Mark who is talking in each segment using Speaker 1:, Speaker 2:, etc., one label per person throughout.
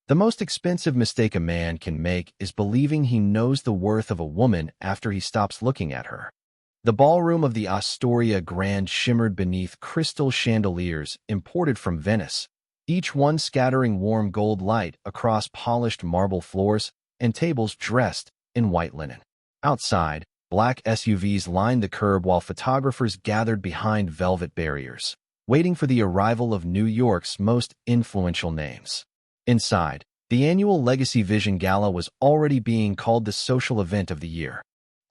Speaker 1: The most expensive mistake a man can make is believing he knows the worth of a woman after he stops looking at her. The ballroom of the Astoria Grand shimmered beneath crystal chandeliers imported from Venice, each one scattering warm gold light across polished marble floors and tables dressed in white linen. Outside, black SUVs lined the curb while photographers gathered behind velvet barriers, waiting for the arrival of New York's most influential names. Inside, the annual Legacy Vision Gala was already being called the social event of the year.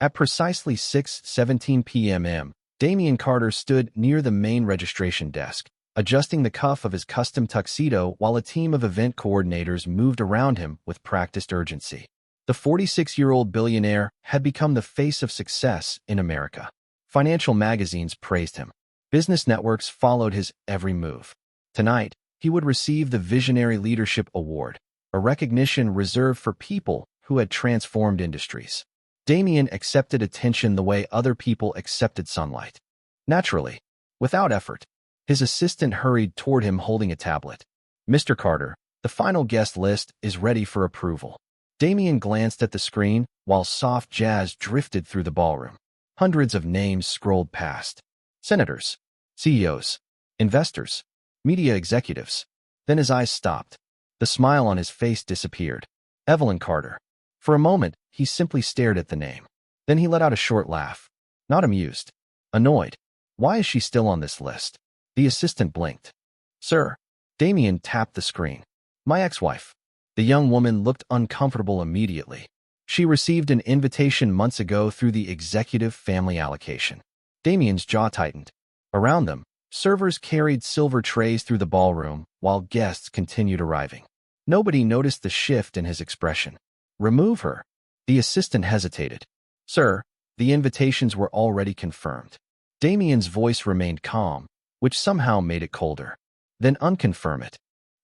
Speaker 1: At precisely 6:17 p.m., Damian Carter stood near the main registration desk, adjusting the cuff of his custom tuxedo while a team of event coordinators moved around him with practiced urgency. The 46-year-old billionaire had become the face of success in America. Financial magazines praised him. Business networks followed his every move. Tonight, he would receive the Visionary Leadership Award, a recognition reserved for people who had transformed industries. Damian accepted attention the way other people accepted sunlight. Naturally, without effort. His assistant hurried toward him holding a tablet. "Mr. Carter, the final guest list is ready for approval." Damian glanced at the screen while soft jazz drifted through the ballroom. Hundreds of names scrolled past. Senators, CEOs, investors, media executives. Then his eyes stopped. The smile on his face disappeared. Evelyn Carter. For a moment, he simply stared at the name. Then he let out a short laugh. Not amused. Annoyed. Why is she still on this list? The assistant blinked. "Sir." Damian tapped the screen. "My ex-wife." The young woman looked uncomfortable immediately. She received an invitation months ago through the executive family allocation. Damian's jaw tightened. Around them, servers carried silver trays through the ballroom while guests continued arriving. Nobody noticed the shift in his expression. "Remove her." The assistant hesitated. "Sir, the invitations were already confirmed." Damian's voice remained calm, which somehow made it colder. "Then unconfirm it."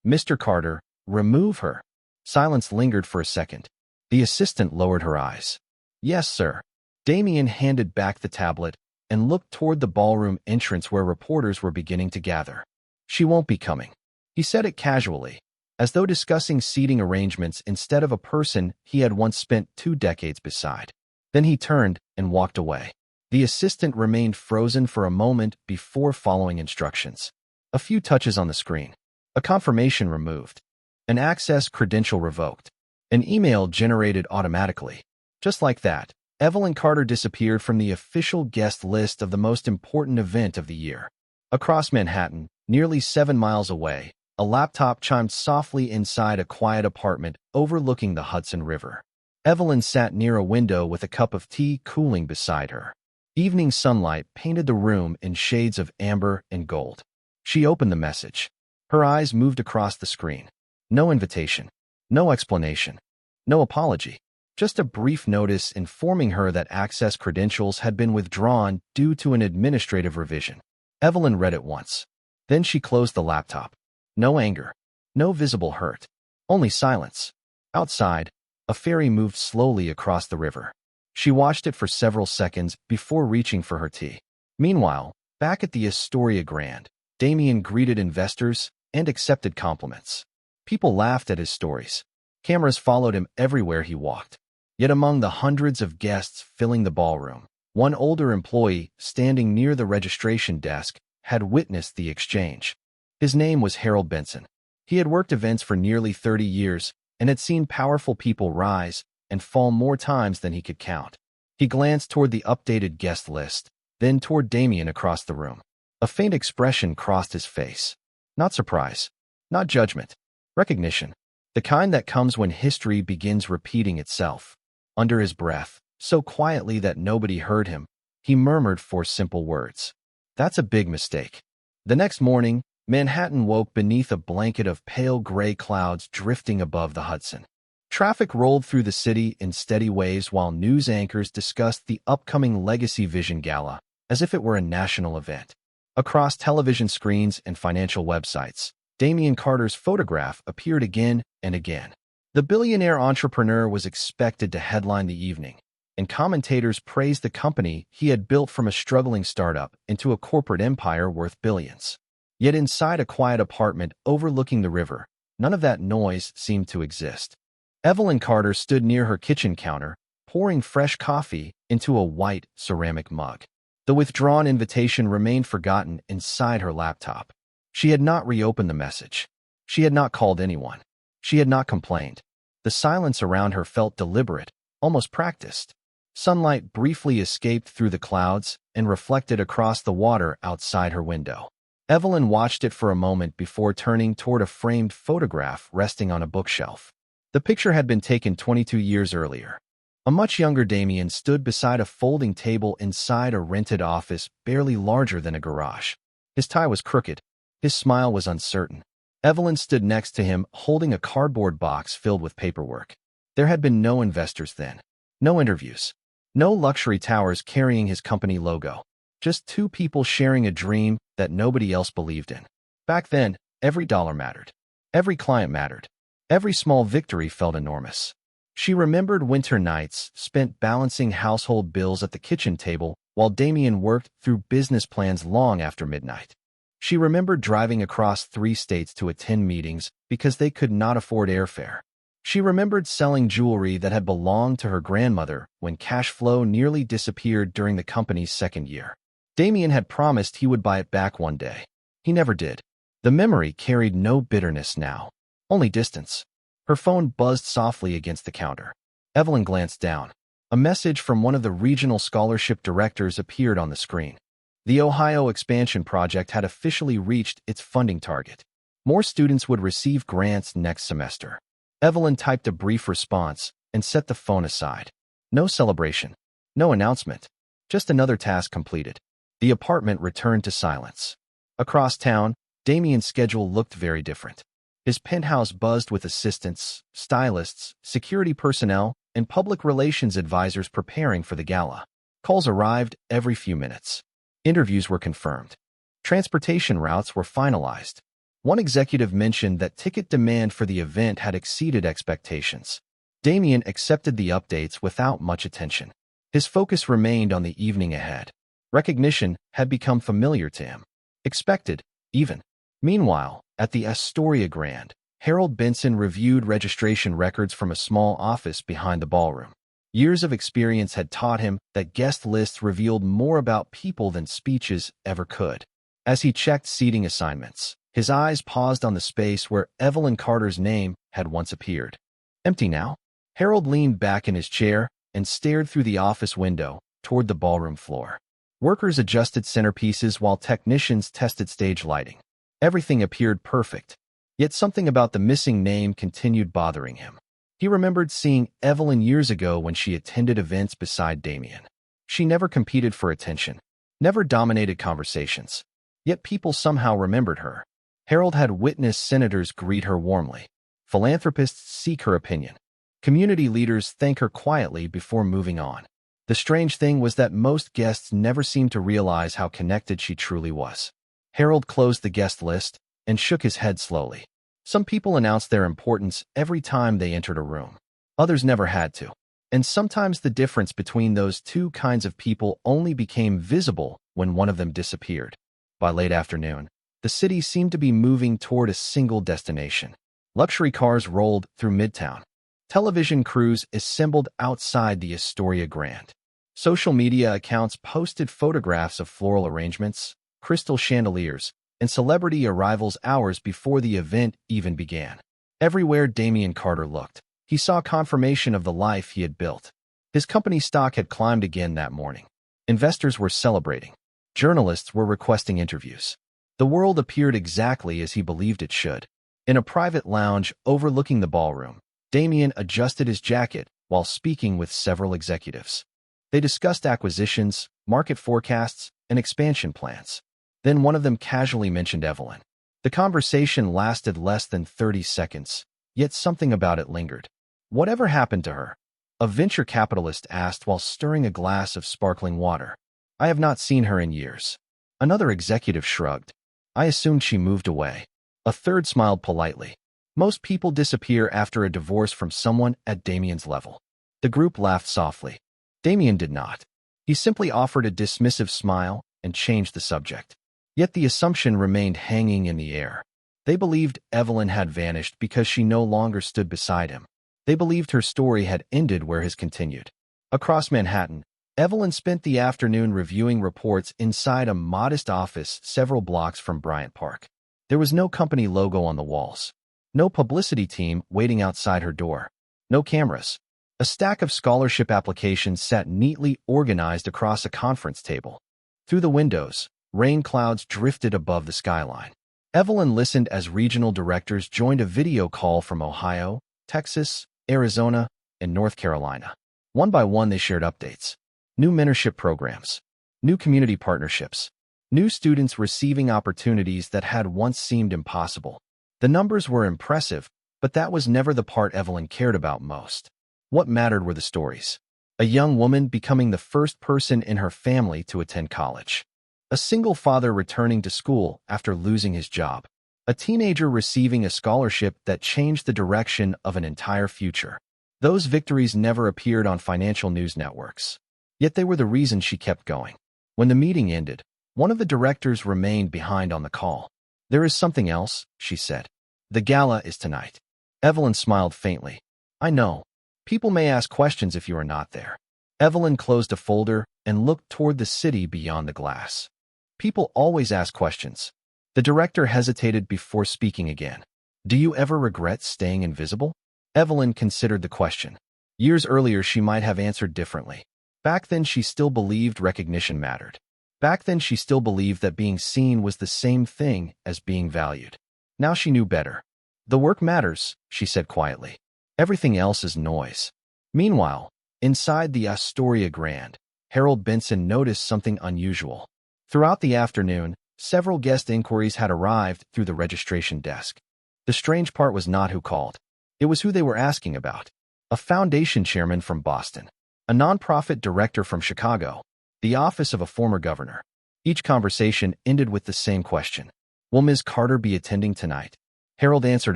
Speaker 1: "Mr. Carter, remove her." Silence lingered for a second. The assistant lowered her eyes. "Yes, sir." Damian handed back the tablet and looked toward the ballroom entrance where reporters were beginning to gather. "She won't be coming." He said it casually, as though discussing seating arrangements instead of a person he had once spent 2 decades beside. Then he turned and walked away. The assistant remained frozen for a moment before following instructions. A few touches on the screen. A confirmation removed. An access credential revoked. An email generated automatically. Just like that, Evelyn Carter disappeared from the official guest list of the most important event of the year. Across Manhattan, nearly 7 miles away, a laptop chimed softly inside a quiet apartment overlooking the Hudson River. Evelyn sat near a window with a cup of tea cooling beside her. Evening sunlight painted the room in shades of amber and gold. She opened the message. Her eyes moved across the screen. No invitation. No explanation. No apology. Just a brief notice informing her that access credentials had been withdrawn due to an administrative revision. Evelyn read it once. Then she closed the laptop. No anger. No visible hurt. Only silence. Outside, a ferry moved slowly across the river. She watched it for several seconds before reaching for her tea. Meanwhile, back at the Astoria Grand, Damian greeted investors and accepted compliments. People laughed at his stories. Cameras followed him everywhere he walked. Yet among the hundreds of guests filling the ballroom, one older employee standing near the registration desk had witnessed the exchange. His name was Harold Benson. He had worked events for nearly 30 years and had seen powerful people rise and fall more times than he could count. He glanced toward the updated guest list, then toward Damian across the room. A faint expression crossed his face. Not surprise. Not judgment. Recognition. The kind that comes when history begins repeating itself. Under his breath, so quietly that nobody heard him, he murmured 4 simple words. That's a big mistake. The next morning, Manhattan woke beneath a blanket of pale gray clouds drifting above the Hudson. Traffic rolled through the city in steady waves while news anchors discussed the upcoming Legacy Vision Gala as if it were a national event. Across television screens and financial websites, Damian Carter's photograph appeared again and again. The billionaire entrepreneur was expected to headline the evening, and commentators praised the company he had built from a struggling startup into a corporate empire worth billions. Yet inside a quiet apartment overlooking the river, None of that noise seemed to exist. Evelyn Carter stood near her kitchen counter, pouring fresh coffee into a white ceramic mug. The withdrawn invitation remained forgotten inside her laptop. She had not reopened the message. She had not called anyone. She had not complained. The silence around her felt deliberate, almost practiced. Sunlight briefly escaped through the clouds and reflected across the water outside her window. Evelyn watched it for a moment before turning toward a framed photograph resting on a bookshelf. The picture had been taken 22 years earlier. A much younger Damien stood beside a folding table inside a rented office barely larger than a garage. His tie was crooked. His smile was uncertain. Evelyn stood next to him, holding a cardboard box filled with paperwork. There had been no investors then. No interviews. No luxury towers carrying his company logo. Just two people sharing a dream that nobody else believed in. Back then, every dollar mattered. Every client mattered. Every small victory felt enormous. She remembered winter nights spent balancing household bills at the kitchen table while Damien worked through business plans long after midnight. She remembered driving across 3 states to attend meetings because they could not afford airfare. She remembered selling jewelry that had belonged to her grandmother when cash flow nearly disappeared during the company's second year. Damien had promised he would buy it back one day. He never did. The memory carried no bitterness now, only distance. Her phone buzzed softly against the counter. Evelyn glanced down. A message from one of the regional scholarship directors appeared on the screen. The Ohio expansion project had officially reached its funding target. More students would receive grants next semester. Evelyn typed a brief response and set the phone aside. No celebration. No announcement. Just another task completed. The apartment returned to silence. Across town, Damien's schedule looked very different. His penthouse buzzed with assistants, stylists, security personnel, and public relations advisors preparing for the gala. Calls arrived every few minutes. Interviews were confirmed. Transportation routes were finalized. One executive mentioned that ticket demand for the event had exceeded expectations. Damien accepted the updates without much attention. His focus remained on the evening ahead. Recognition had become familiar to him. Expected, even. Meanwhile, at the Astoria Grand, Harold Benson reviewed registration records from a small office behind the ballroom. Years of experience had taught him that guest lists revealed more about people than speeches ever could. As he checked seating assignments, his eyes paused on the space where Evelyn Carter's name had once appeared. Empty now? Harold leaned back in his chair and stared through the office window toward the ballroom floor. Workers adjusted centerpieces while technicians tested stage lighting. Everything appeared perfect, yet something about the missing name continued bothering him. He remembered seeing Evelyn years ago when she attended events beside Damien. She never competed for attention, never dominated conversations, yet people somehow remembered her. Harold had witnessed senators greet her warmly, philanthropists seek her opinion, community leaders thank her quietly before moving on. The strange thing was that most guests never seemed to realize how connected she truly was. Harold closed the guest list and shook his head slowly. Some people announced their importance every time they entered a room. Others never had to. And sometimes the difference between those two kinds of people only became visible when one of them disappeared. By late afternoon, the city seemed to be moving toward a single destination. Luxury cars rolled through Midtown. Television crews assembled outside the Astoria Grand. Social media accounts posted photographs of floral arrangements, crystal chandeliers, and celebrity arrivals hours before the event even began. Everywhere Damien Carter looked, he saw confirmation of the life he had built. His company stock had climbed again that morning. Investors were celebrating. Journalists were requesting interviews. The world appeared exactly as he believed it should. In a private lounge overlooking the ballroom, Damien adjusted his jacket while speaking with several executives. They discussed acquisitions, market forecasts, and expansion plans. Then one of them casually mentioned Evelyn. The conversation lasted less than 30 seconds, yet something about it lingered. Whatever happened to her? A venture capitalist asked while stirring a glass of sparkling water. I have not seen her in years. Another executive shrugged. I assumed she moved away. A third smiled politely. Most people disappear after a divorce from someone at Damien's level. The group laughed softly. Damien did not. He simply offered a dismissive smile and changed the subject. Yet the assumption remained hanging in the air. They believed Evelyn had vanished because she no longer stood beside him. They believed her story had ended where his continued. Across Manhattan, Evelyn spent the afternoon reviewing reports inside a modest office several blocks from Bryant Park. There was no company logo on the walls. No publicity team waiting outside her door. No cameras. A stack of scholarship applications sat neatly organized across a conference table. Through the windows, rain clouds drifted above the skyline. Evelyn listened as regional directors joined a video call from Ohio, Texas, Arizona, and North Carolina. One by one, they shared updates. New mentorship programs. New community partnerships. New students receiving opportunities that had once seemed impossible. The numbers were impressive, but that was never the part Evelyn cared about most. What mattered were the stories. A young woman becoming the first person in her family to attend college. A single father returning to school after losing his job. A teenager receiving a scholarship that changed the direction of an entire future. Those victories never appeared on financial news networks. Yet they were the reason she kept going. When the meeting ended, one of the directors remained behind on the call. "There is something else," she said. "The gala is tonight." Evelyn smiled faintly. "I know. People may ask questions if you are not there." Evelyn closed a folder and looked toward the city beyond the glass. "People always ask questions." The director hesitated before speaking again. "Do you ever regret staying invisible?" Evelyn considered the question. Years earlier, she might have answered differently. Back then, she still believed recognition mattered. Back then, she still believed that being seen was the same thing as being valued. Now she knew better. "The work matters," she said quietly. "Everything else is noise." Meanwhile, inside the Astoria Grand, Harold Benson noticed something unusual. Throughout the afternoon, several guest inquiries had arrived through the registration desk. The strange part was not who called. It was who they were asking about. A foundation chairman from Boston. A nonprofit director from Chicago. The office of a former governor. Each conversation ended with the same question. "Will Ms. Carter be attending tonight?" Harold answered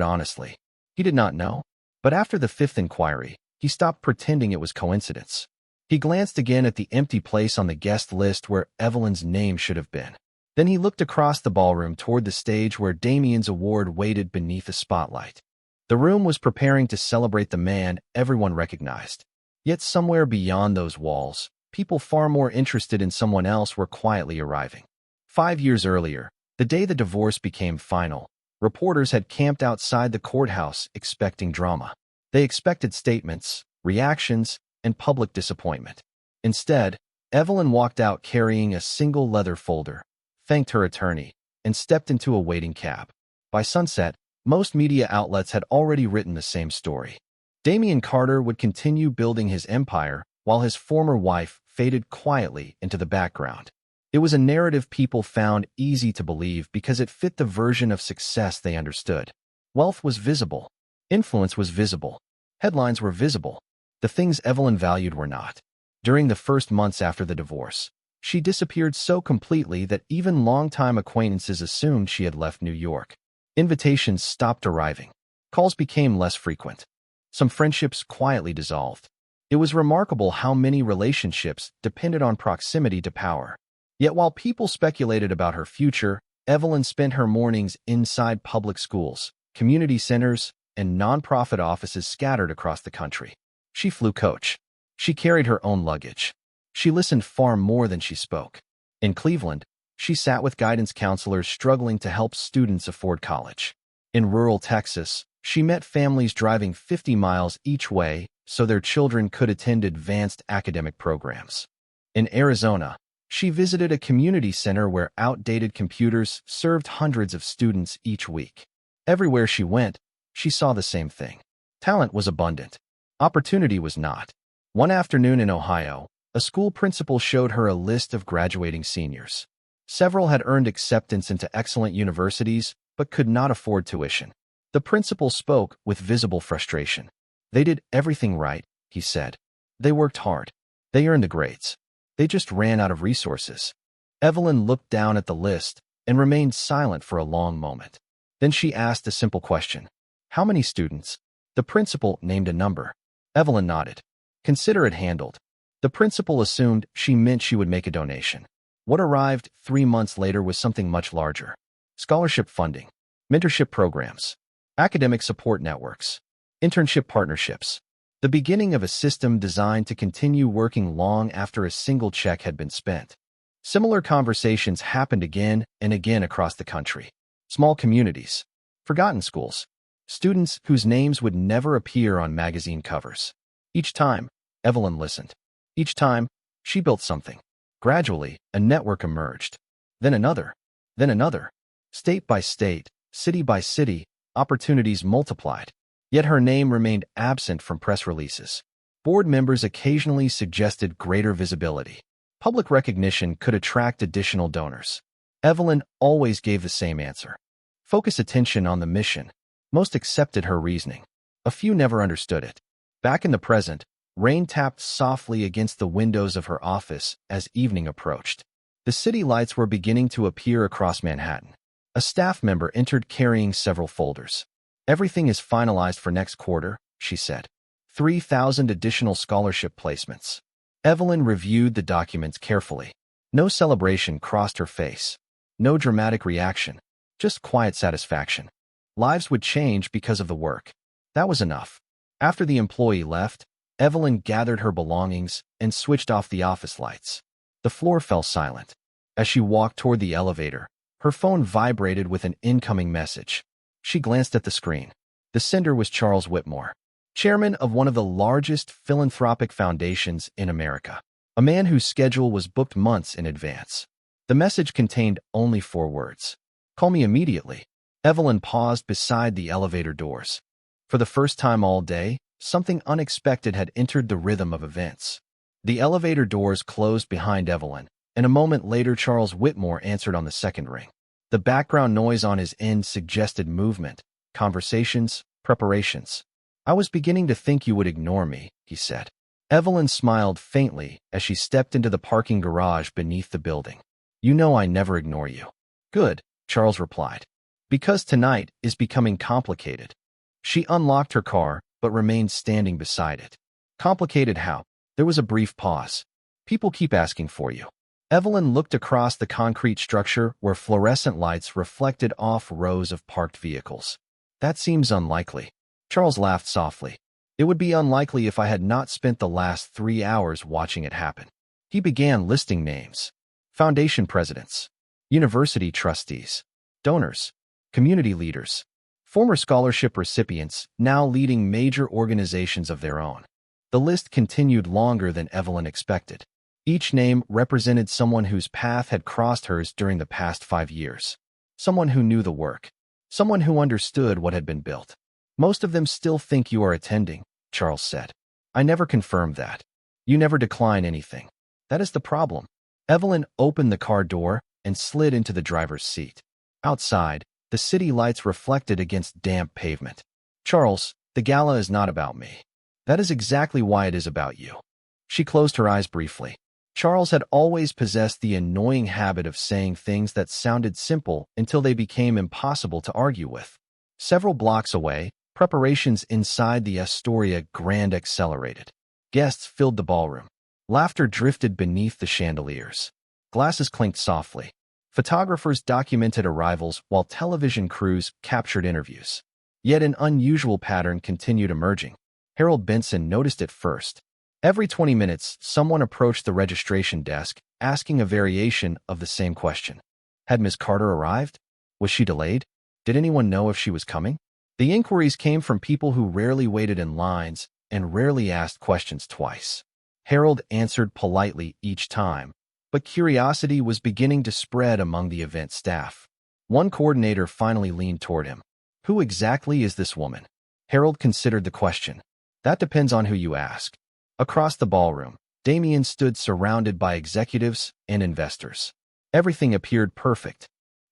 Speaker 1: honestly. He did not know. But after the fifth inquiry, he stopped pretending it was coincidence. He glanced again at the empty place on the guest list where Evelyn's name should have been. Then he looked across the ballroom toward the stage where Damien's award waited beneath the spotlight. The room was preparing to celebrate the man everyone recognized. Yet somewhere beyond those walls, people far more interested in someone else were quietly arriving. 5 years earlier, the day the divorce became final, reporters had camped outside the courthouse expecting drama. They expected statements, reactions, and public disappointment. Instead, Evelyn walked out carrying a single leather folder, thanked her attorney, and stepped into a waiting cab. By sunset, most media outlets had already written the same story. Damien Carter would continue building his empire while his former wife faded quietly into the background. It was a narrative people found easy to believe because it fit the version of success they understood. Wealth was visible. Influence was visible. Headlines were visible. The things Evelyn valued were not. During the first months after the divorce, she disappeared so completely that even longtime acquaintances assumed she had left New York. Invitations stopped arriving. Calls became less frequent. Some friendships quietly dissolved. It was remarkable how many relationships depended on proximity to power. Yet while people speculated about her future, Evelyn spent her mornings inside public schools, community centers, and nonprofit offices scattered across the country. She flew coach. She carried her own luggage. She listened far more than she spoke. In Cleveland, she sat with guidance counselors struggling to help students afford college. In rural Texas, she met families driving 50 miles each way so their children could attend advanced academic programs. In Arizona, she visited a community center where outdated computers served hundreds of students each week. Everywhere she went, she saw the same thing. Talent was abundant. Opportunity was not. One afternoon in Ohio, a school principal showed her a list of graduating seniors. Several had earned acceptance into excellent universities, but could not afford tuition. The principal spoke with visible frustration. "They did everything right," he said. "They worked hard. They earned the grades. They just ran out of resources." Evelyn looked down at the list and remained silent for a long moment. Then she asked a simple question. "How many students?" The principal named a number. Evelyn nodded. "Consider it handled." The principal assumed she meant she would make a donation. What arrived 3 months later was something much larger. Scholarship funding. mentorship programs, academic support networks, internship partnerships. The beginning of a system designed to continue working long after a single check had been spent. Similar conversations happened again and again across the country. Small communities, forgotten schools, students whose names would never appear on magazine covers. Each time, Evelyn listened. Each time, she built something. Gradually, a network emerged. Then another. Then another. State by state, city by city, opportunities multiplied. Yet her name remained absent from press releases. Board members occasionally suggested greater visibility. Public recognition could attract additional donors. Evelyn always gave the same answer. Focus attention on the mission. Most accepted her reasoning. A few never understood it. Back in the present, rain tapped softly against the windows of her office as evening approached. The city lights were beginning to appear across Manhattan. A staff member entered carrying several folders. "Everything is finalized for next quarter," she said. 3,000 additional scholarship placements. Evelyn reviewed the documents carefully. No celebration crossed her face. No dramatic reaction. Just quiet satisfaction. Lives would change because of the work. That was enough. After the employee left, Evelyn gathered her belongings and switched off the office lights. The floor fell silent. As she walked toward the elevator, her phone vibrated with an incoming message. She glanced at the screen. The sender was Charles Whitmore, chairman of one of the largest philanthropic foundations in America, a man whose schedule was booked months in advance. The message contained only 4 words. "Call me immediately." Evelyn paused beside the elevator doors. For the first time all day, something unexpected had entered the rhythm of events. The elevator doors closed behind Evelyn, and a moment later Charles Whitmore answered on the second ring. The background noise on his end suggested movement, conversations, preparations. "I was beginning to think you would ignore me," he said. Evelyn smiled faintly as she stepped into the parking garage beneath the building. "You know I never ignore you." "Good," Charles replied. "Because tonight is becoming complicated." She unlocked her car, but remained standing beside it. "Complicated how?" There was a brief pause. "People keep asking for you." Evelyn looked across the concrete structure where fluorescent lights reflected off rows of parked vehicles. "That seems unlikely." Charles laughed softly. "It would be unlikely if I had not spent the last 3 hours watching it happen." He began listing names. Foundation presidents, university trustees, donors, community leaders, former scholarship recipients now leading major organizations of their own. The list continued longer than Evelyn expected. Each name represented someone whose path had crossed hers during the past 5 years. Someone who knew the work. Someone who understood what had been built. "Most of them still think you are attending," Charles said. "I never confirmed that. You never decline anything. That is the problem." Evelyn opened the car door and slid into the driver's seat. Outside, the city lights reflected against damp pavement. "Charles, the gala is not about me. That is exactly why it is about you." She closed her eyes briefly. Charles had always possessed the annoying habit of saying things that sounded simple until they became impossible to argue with. Several blocks away, preparations inside the Astoria Grand accelerated. Guests filled the ballroom. Laughter drifted beneath the chandeliers. Glasses clinked softly. Photographers documented arrivals while television crews captured interviews. Yet an unusual pattern continued emerging. Harold Benson noticed it first. Every 20 minutes, someone approached the registration desk, asking a variation of the same question. Had Miss Carter arrived? Was she delayed? Did anyone know if she was coming? The inquiries came from people who rarely waited in lines and rarely asked questions twice. Harold answered politely each time, but curiosity was beginning to spread among the event staff. One coordinator finally leaned toward him. "Who exactly is this woman?" Harold considered the question. "That depends on who you ask." Across the ballroom, Damien stood surrounded by executives and investors. Everything appeared perfect.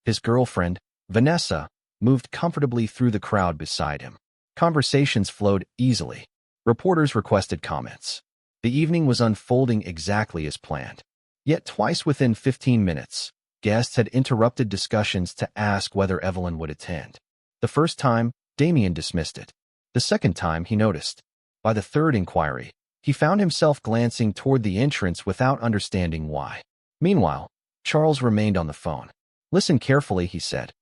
Speaker 1: His girlfriend, Vanessa, moved comfortably through the crowd beside him. Conversations flowed easily. Reporters requested comments. The evening was unfolding exactly as planned. Yet twice within 15 minutes, guests had interrupted discussions to ask whether Evelyn would attend. The first time, Damien dismissed it. The second time, he noticed. By the third inquiry, he found himself glancing toward the entrance without understanding why. Meanwhile, Charles remained on the phone. "Listen carefully," he said.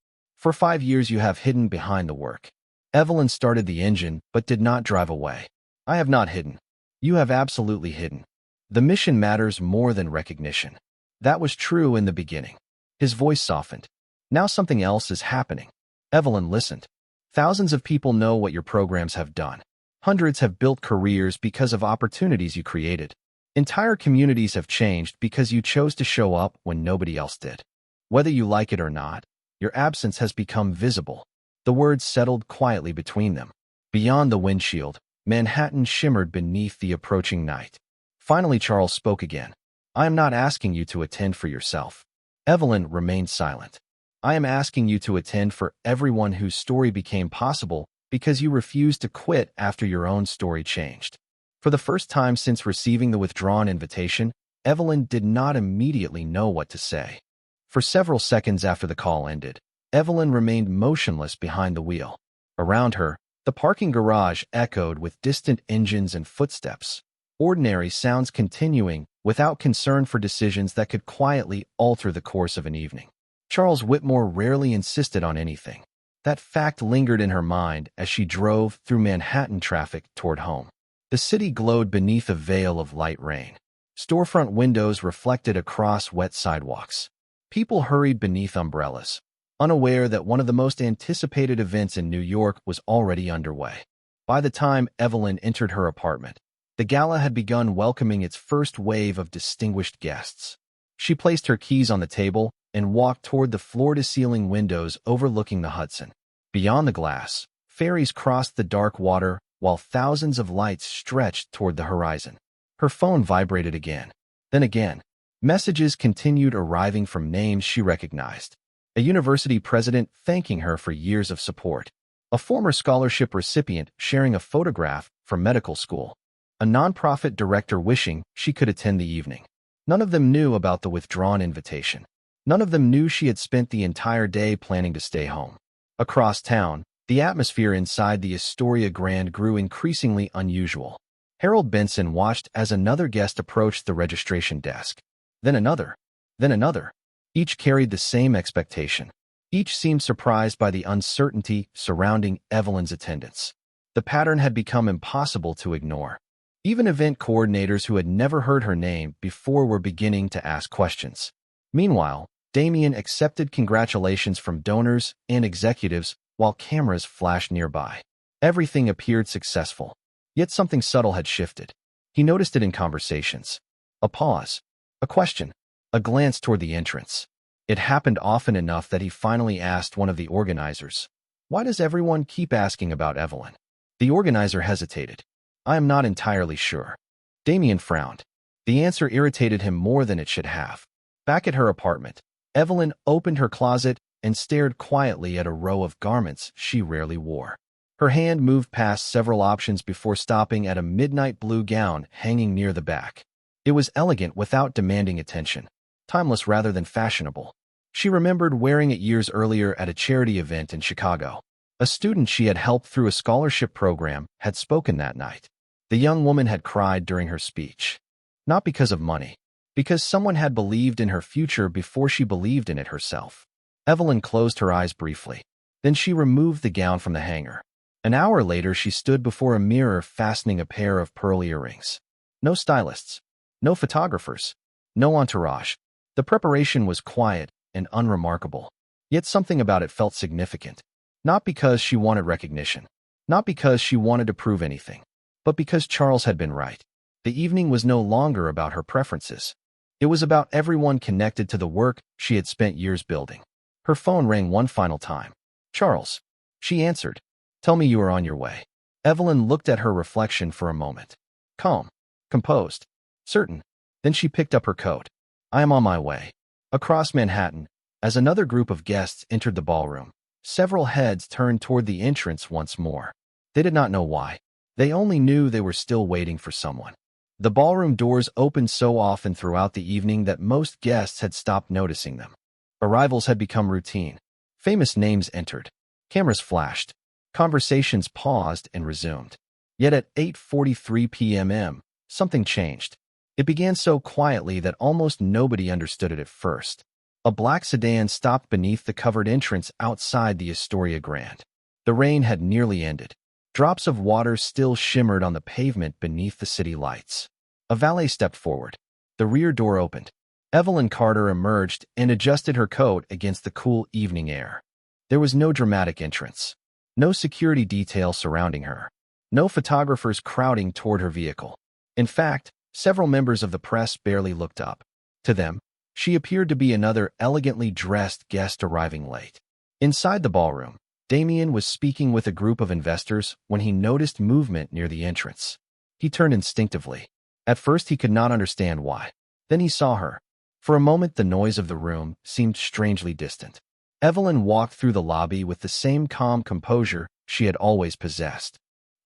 Speaker 1: For 5 years you have hidden behind the work. Evelyn started the engine, but did not drive away. I have not hidden. You have absolutely hidden. The mission matters more than recognition. That was true in the beginning. His voice softened. Now something else is happening. Evelyn listened. Thousands of people know what your programs have done. Hundreds have built careers because of opportunities you created. Entire communities have changed because you chose to show up when nobody else did. Whether you like it or not, your absence has become visible. The words settled quietly between them. Beyond the windshield, Manhattan shimmered beneath the approaching night. Finally, Charles spoke again. I am not asking you to attend for yourself. Evelyn remained silent. I am asking you to attend for everyone whose story became possible because you refused to quit after your own story changed. For the first time since receiving the withdrawn invitation, Evelyn did not immediately know what to say. For several seconds after the call ended, Evelyn remained motionless behind the wheel. Around her, the parking garage echoed with distant engines and footsteps, ordinary sounds continuing without concern for decisions that could quietly alter the course of an evening. Charles Whitmore rarely insisted on anything. That fact lingered in her mind as she drove through Manhattan traffic toward home. The city glowed beneath a veil of light rain. Storefront windows reflected across wet sidewalks. People hurried beneath umbrellas, unaware that one of the most anticipated events in New York was already underway. By the time Evelyn entered her apartment, the Gala had begun welcoming its first wave of distinguished guests. She placed her keys on the table and walked toward the floor-to-ceiling windows overlooking the Hudson. Beyond the glass, ferries crossed the dark water while thousands of lights stretched toward the horizon. Her phone vibrated again. Then again. Messages continued arriving from names she recognized. A university president thanking her for years of support. A former scholarship recipient sharing a photograph from medical school. A nonprofit director wishing she could attend the evening. None of them knew about the withdrawn invitation. None of them knew she had spent the entire day planning to stay home. Across town, the atmosphere inside the Astoria Grand grew increasingly unusual. Harold Benson watched as another guest approached the registration desk. Then another. Then another. Each carried the same expectation. Each seemed surprised by the uncertainty surrounding Evelyn's attendance. The pattern had become impossible to ignore. Even event coordinators who had never heard her name before were beginning to ask questions. Meanwhile, Damien accepted congratulations from donors and executives while cameras flashed nearby. Everything appeared successful. Yet something subtle had shifted. He noticed it in conversations. A pause. A question. A glance toward the entrance. It happened often enough that he finally asked one of the organizers, "Why does everyone keep asking about Evelyn?" The organizer hesitated. "I am not entirely sure." Damien frowned. The answer irritated him more than it should have. Back at her apartment, Evelyn opened her closet and stared quietly at a row of garments she rarely wore. Her hand moved past several options before stopping at a midnight blue gown hanging near the back. It was elegant without demanding attention, timeless rather than fashionable. She remembered wearing it years earlier at a charity event in Chicago. A student she had helped through a scholarship program had spoken that night. The young woman had cried during her speech. Not because of money, because someone had believed in her future before she believed in it herself. Evelyn closed her eyes briefly. Then she removed the gown from the hanger. An hour later, she stood before a mirror fastening a pair of pearl earrings. No stylists. No photographers. No entourage. The preparation was quiet and unremarkable. Yet something about it felt significant. Not because she wanted recognition. Not because she wanted to prove anything. But because Charles had been right. The evening was no longer about her preferences. It was about everyone connected to the work she had spent years building. Her phone rang one final time. "Charles." She answered. "Tell me you are on your way." Evelyn looked at her reflection for a moment. Calm. Composed. Certain. Then she picked up her coat. "I am on my way." Across Manhattan, as another group of guests entered the ballroom, several heads turned toward the entrance once more. They did not know why. They only knew they were still waiting for someone. The ballroom doors opened so often throughout the evening that most guests had stopped noticing them. Arrivals had become routine. Famous names entered. Cameras flashed. Conversations paused and resumed. Yet at 8:43 p.m., something changed. It began so quietly that almost nobody understood it at first. A black sedan stopped beneath the covered entrance outside the Astoria Grand. The rain had nearly ended. Drops of water still shimmered on the pavement beneath the city lights. A valet stepped forward. The rear door opened. Evelyn Carter emerged and adjusted her coat against the cool evening air. There was no dramatic entrance. No security detail surrounding her. No photographers crowding toward her vehicle. In fact, several members of the press barely looked up. To them, she appeared to be another elegantly dressed guest arriving late. Inside the ballroom, Damien was speaking with a group of investors when he noticed movement near the entrance. He turned instinctively. At first, he could not understand why. Then he saw her. For a moment, the noise of the room seemed strangely distant. Evelyn walked through the lobby with the same calm composure she had always possessed.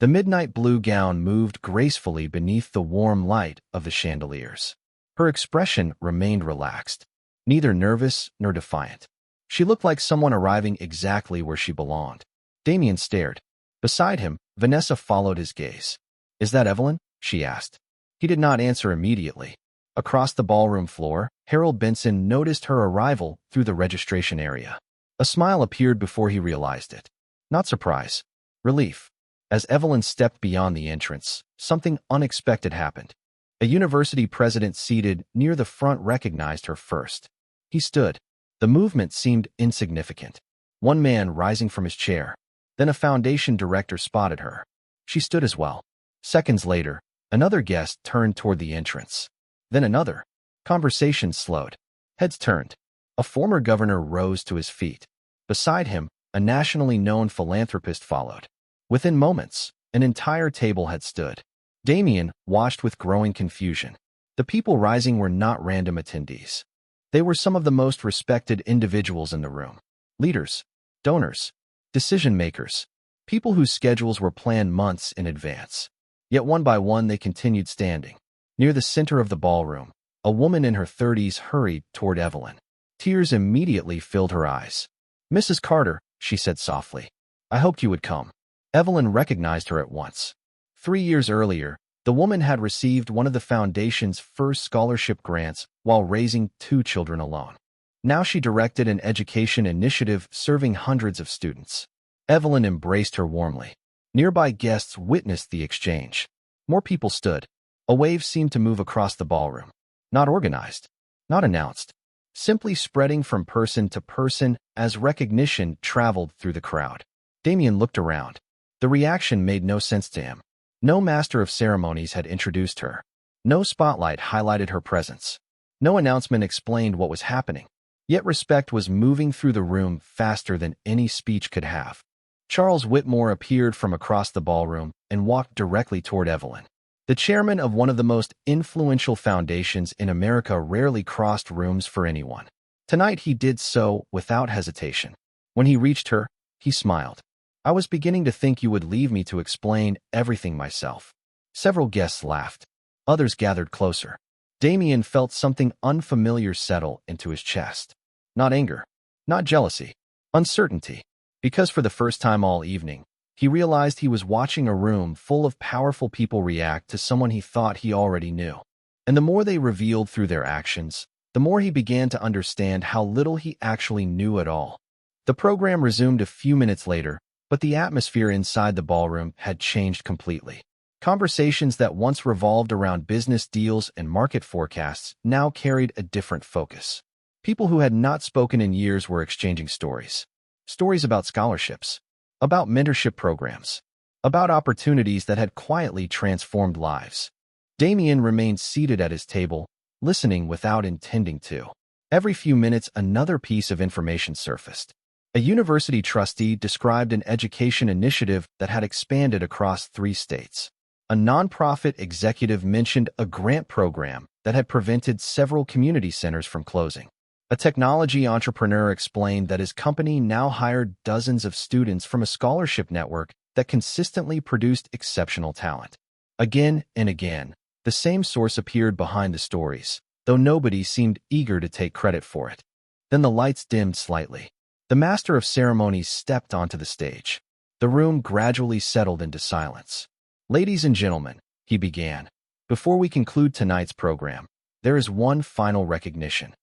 Speaker 1: The midnight blue gown moved gracefully beneath the warm light of the chandeliers. Her expression remained relaxed, neither nervous nor defiant. She looked like someone arriving exactly where she belonged. Damien stared. Beside him, Vanessa followed his gaze. "Is that Evelyn?" she asked. He did not answer immediately. Across the ballroom floor, Harold Benson noticed her arrival through the registration area. A smile appeared before he realized it. Not surprise. Relief. As Evelyn stepped beyond the entrance, something unexpected happened. A university president seated near the front recognized her first. He stood. The movement seemed insignificant. One man rising from his chair. Then a foundation director spotted her. She stood as well. Seconds later, another guest turned toward the entrance. Then another. Conversation slowed. Heads turned. A former governor rose to his feet. Beside him, a nationally known philanthropist followed. Within moments, an entire table had stood. Damien watched with growing confusion. The people rising were not random attendees. They were some of the most respected individuals in the room. Leaders, donors, decision-makers, people whose schedules were planned months in advance. Yet one by one they continued standing. Near the center of the ballroom, a woman in her 30s hurried toward Evelyn. Tears immediately filled her eyes. "Mrs. Carter," she said softly, "I hoped you would come." Evelyn recognized her at once. 3 years earlier, the woman had received one of the foundation's first scholarship grants while raising 2 children alone. Now she directed an education initiative serving hundreds of students. Evelyn embraced her warmly. Nearby guests witnessed the exchange. More people stood. A wave seemed to move across the ballroom. Not organized, not announced, simply spreading from person to person as recognition traveled through the crowd. Damien looked around. The reaction made no sense to him. No master of ceremonies had introduced her. No spotlight highlighted her presence. No announcement explained what was happening. Yet respect was moving through the room faster than any speech could have. Charles Whitmore appeared from across the ballroom and walked directly toward Evelyn. The chairman of one of the most influential foundations in America rarely crossed rooms for anyone. Tonight he did so without hesitation. When he reached her, he smiled. "I was beginning to think you would leave me to explain everything myself." Several guests laughed. Others gathered closer. Damien felt something unfamiliar settle into his chest. Not anger, not jealousy, uncertainty. Because for the first time all evening, he realized he was watching a room full of powerful people react to someone he thought he already knew. And the more they revealed through their actions, the more he began to understand how little he actually knew at all. The program resumed a few minutes later, but the atmosphere inside the ballroom had changed completely. Conversations that once revolved around business deals and market forecasts now carried a different focus. People who had not spoken in years were exchanging stories. Stories about scholarships, about mentorship programs, about opportunities that had quietly transformed lives. Damien remained seated at his table, listening without intending to. Every few minutes, another piece of information surfaced. A university trustee described an education initiative that had expanded across 3 states. A nonprofit executive mentioned a grant program that had prevented several community centers from closing. A technology entrepreneur explained that his company now hired dozens of students from a scholarship network that consistently produced exceptional talent. Again and again, the same source appeared behind the stories, though nobody seemed eager to take credit for it. Then the lights dimmed slightly. The master of ceremonies stepped onto the stage. The room gradually settled into silence. "Ladies and gentlemen," he began, "before we conclude tonight's program, there is one final recognition.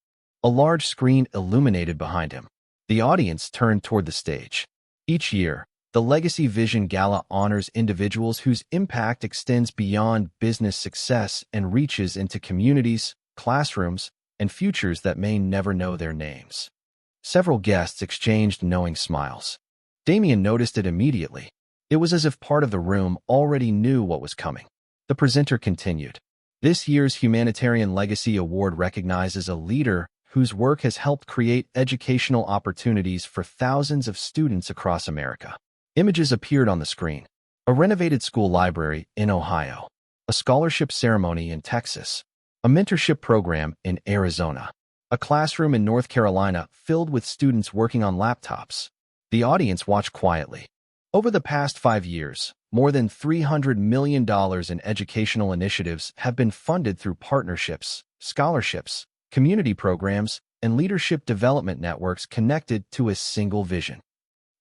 Speaker 1: A large screen illuminated behind him. The audience turned toward the stage. Each year, the Legacy Vision Gala honors individuals whose impact extends beyond business success and reaches into communities, classrooms, and futures that may never know their names. Several guests exchanged knowing smiles. Damien noticed it immediately. It was as if part of the room already knew what was coming. The presenter continued. This year's Humanitarian Legacy Award recognizes a leader whose work has helped create educational opportunities for thousands of students across America. Images appeared on the screen. A renovated school library in Ohio, a scholarship ceremony in Texas, a mentorship program in Arizona, a classroom in North Carolina filled with students working on laptops. The audience watched quietly. Over the past 5 years, more than $300 million in educational initiatives have been funded through partnerships, scholarships, community programs, and leadership development networks connected to a single vision.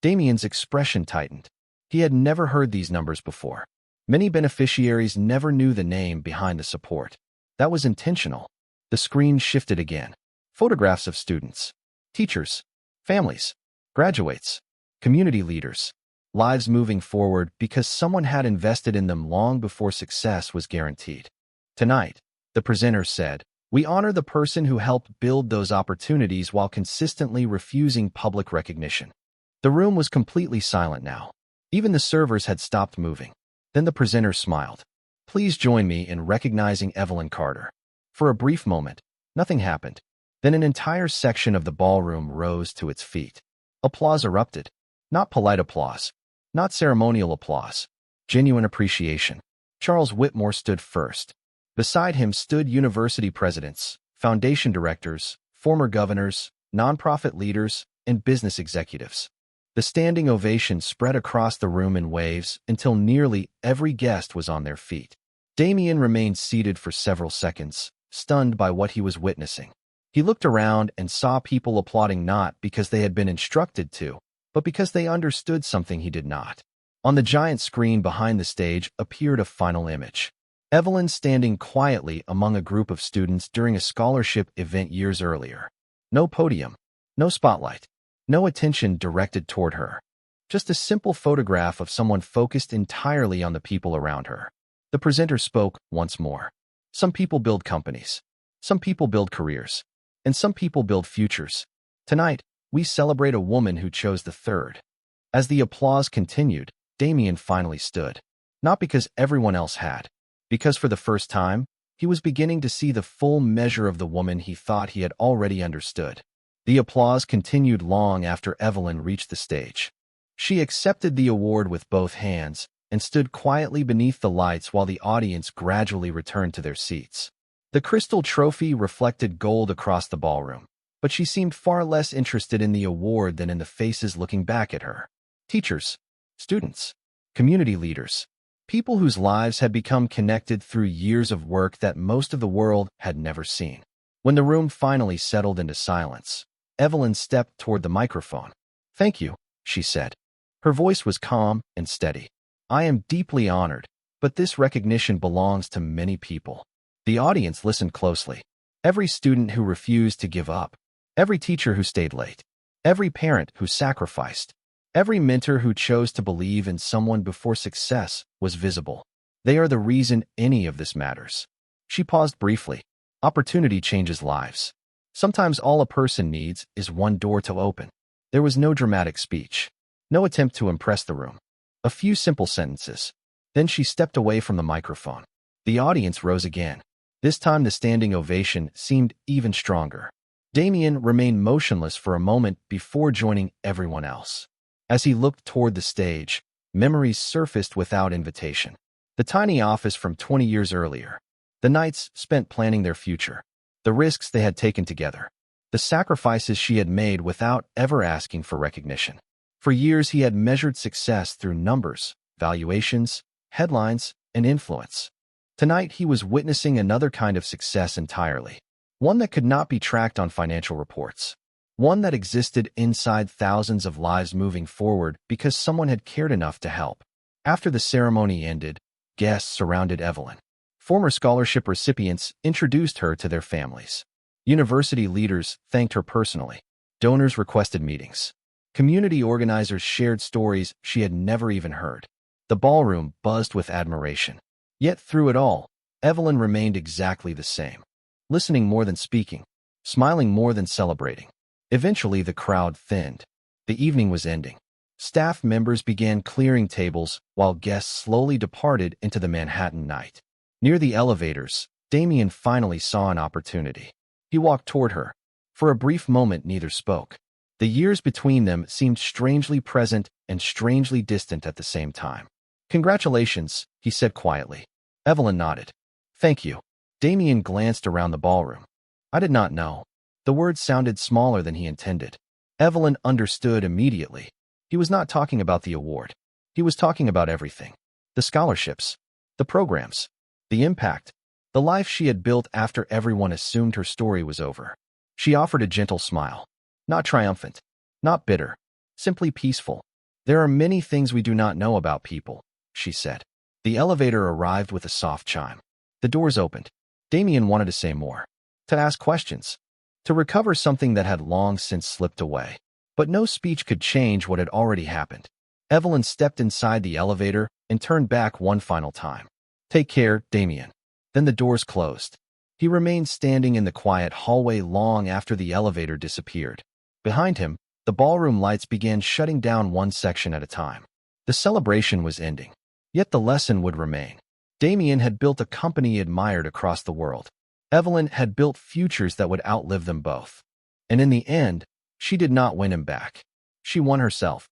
Speaker 1: Damien's expression tightened. He had never heard these numbers before. Many beneficiaries never knew the name behind the support. That was intentional. The screen shifted again. Photographs of students, teachers, families, graduates, community leaders, lives moving forward because someone had invested in them long before success was guaranteed. Tonight, the presenter said, "We honor the person who helped build those opportunities while consistently refusing public recognition." The room was completely silent now. Even the servers had stopped moving. Then the presenter smiled. "Please join me in recognizing Evelyn Carter." For a brief moment, nothing happened. Then an entire section of the ballroom rose to its feet. Applause erupted. Not polite applause. Not ceremonial applause. Genuine appreciation. Charles Whitmore stood first. Beside him stood university presidents, foundation directors, former governors, nonprofit leaders, and business executives. The standing ovation spread across the room in waves until nearly every guest was on their feet. Damien remained seated for several seconds, stunned by what he was witnessing. He looked around and saw people applauding not because they had been instructed to, but because they understood something he did not. On the giant screen behind the stage appeared a final image. Evelyn standing quietly among a group of students during a scholarship event years earlier. No podium, no spotlight, no attention directed toward her. Just a simple photograph of someone focused entirely on the people around her. The presenter spoke once more. Some people build companies. Some people build careers. And some people build futures. Tonight, we celebrate a woman who chose the third. As the applause continued, Damien finally stood. Not because everyone else had. Because for the first time, he was beginning to see the full measure of the woman he thought he had already understood. The applause continued long after Evelyn reached the stage. She accepted the award with both hands and stood quietly beneath the lights while the audience gradually returned to their seats. The crystal trophy reflected gold across the ballroom, but she seemed far less interested in the award than in the faces looking back at her. Teachers, students, community leaders, people whose lives had become connected through years of work that most of the world had never seen. When the room finally settled into silence, Evelyn stepped toward the microphone. "Thank you," she said. Her voice was calm and steady. "I am deeply honored, but this recognition belongs to many people." The audience listened closely. Every student who refused to give up, every teacher who stayed late, every parent who sacrificed, every mentor who chose to believe in someone before success was visible. They are the reason any of this matters. She paused briefly. Opportunity changes lives. Sometimes all a person needs is one door to open. There was no dramatic speech, no attempt to impress the room. A few simple sentences. Then she stepped away from the microphone. The audience rose again. This time the standing ovation seemed even stronger. Damien remained motionless for a moment before joining everyone else. As he looked toward the stage, memories surfaced without invitation. The tiny office from 20 years earlier. The nights spent planning their future. The risks they had taken together. The sacrifices she had made without ever asking for recognition. For years he had measured success through numbers, valuations, headlines, and influence. Tonight he was witnessing another kind of success entirely. One that could not be tracked on financial reports. One that existed inside thousands of lives moving forward because someone had cared enough to help. After the ceremony ended, guests surrounded Evelyn. Former scholarship recipients introduced her to their families. University leaders thanked her personally. Donors requested meetings. Community organizers shared stories she had never even heard. The ballroom buzzed with admiration. Yet through it all, Evelyn remained exactly the same. Listening more than speaking, smiling more than celebrating. Eventually, the crowd thinned. The evening was ending. Staff members began clearing tables while guests slowly departed into the Manhattan night. Near the elevators, Damien finally saw an opportunity. He walked toward her. For a brief moment, neither spoke. The years between them seemed strangely present and strangely distant at the same time. "Congratulations," he said quietly. Evelyn nodded. "Thank you." Damien glanced around the ballroom. "I did not know." The words sounded smaller than he intended. Evelyn understood immediately. He was not talking about the award. He was talking about everything. The scholarships, the programs, the impact, the life she had built after everyone assumed her story was over. She offered a gentle smile. Not triumphant, not bitter, simply peaceful. "There are many things we do not know about people," she said. The elevator arrived with a soft chime. The doors opened. Damien wanted to say more, to ask questions, to recover something that had long since slipped away. But no speech could change what had already happened. Evelyn stepped inside the elevator and turned back one final time. "Take care, Damien." Then the doors closed. He remained standing in the quiet hallway long after the elevator disappeared. Behind him, the ballroom lights began shutting down one section at a time. The celebration was ending. Yet the lesson would remain. Damien had built a company admired across the world. Evelyn had built futures that would outlive them both. And in the end, she did not win him back. She won herself.